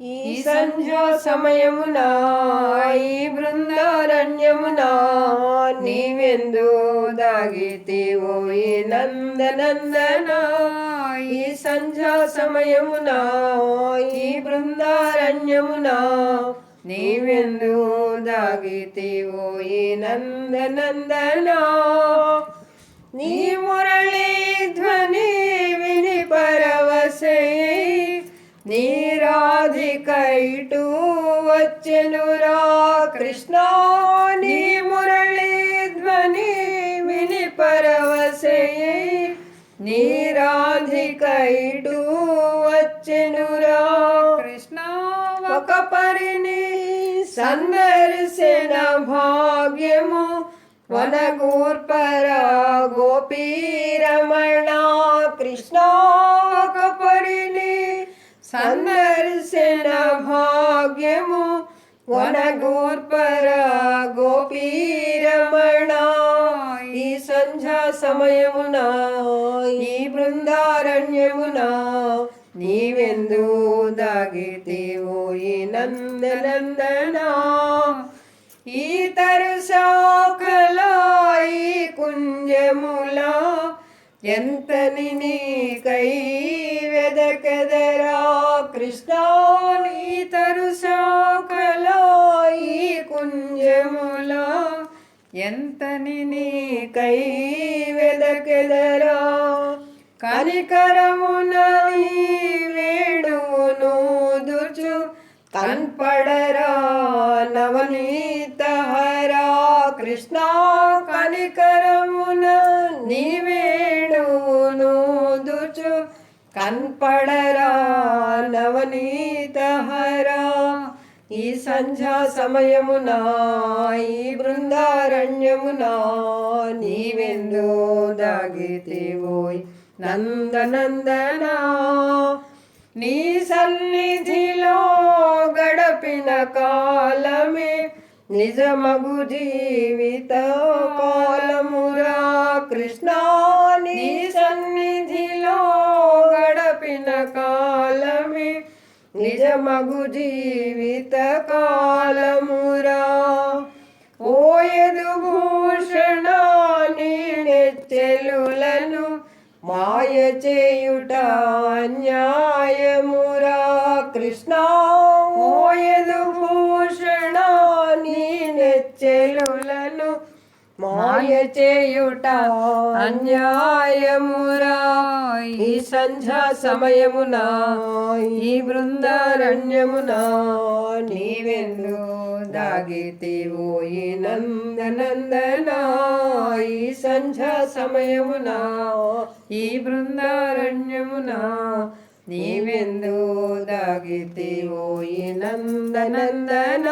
ఈ సంధ్యా సమయమున ఈ బృందారణ్యమున నీవెందు దాగితివో ఈ నందనందన. ఈ సంధ్యా సమయమున ఈ బృందారణ్యమున నీవెందు దాగితివో ఈ నందనందన. నీ మురళీ ధ్వని విని పరవశే నీరాధిక ఇటు వచ్చెనురా కృష్ణ. నీ మురళీ ధ్వని విని పరవశే నీరాధిక ఇటు వచ్చెనురా కృష్ణ. ఒక పరిని సందర్శన భాగ్యము వనగూర్పర గోపీరమణ కృష్ణ. ఒక పరిని సందర్శన భాగ్యము వనగూర్పర గోపీరమణ. ఈ సంధ్యా సమయమున ఈ బృందారణ్యమున నీవెందు దాగితివో ఈ నందనందన. ఈ తరుశాఖల ఈ కుంజముల ఎంతని నీకై వెదకెదరా కృష్ణ. నీ తరుశాఖల ఈ కుంజముల ఎంతని నీకై వెదకెదరా. కనికరమున నీ వేణువును దుర్చు కన్పడరా నవనీత హరా కృష్ణ. కనికరమున నీ వేణువును దుర్చు కన్పడరా నవనీత హరా. ఈ సంధ్యా సమయమున ఈ బృందారణ్యమున నీవెందు దాగితివో నందనందన. నీ సన్నిధిలో గడపిన కాలమే నిజమగు జీవిత కాలమురా కృష్ణ. నీ సన్నిధిలో గడపిన కాలమే నిజమగు జీవిత కాలమురా. ఓ యదుభూషణ నీ నెచ్చెలులను మాయ చేయుట అన్యాయమురా కృష్ణ. ఓ యదుభూషణ నీ నెచ్చెలులను మాయ చేయుట అన్యాయమురా. ఈ సంధ్యా సమయమున ఈ బృందారణ్యమున నీవెందు దాగితివో ఈ నందనందన. ఈ సంధ్యా సమయమున ఈ బృందారణ్యమున నీవెందు దాగితివో ఈ నందనందన.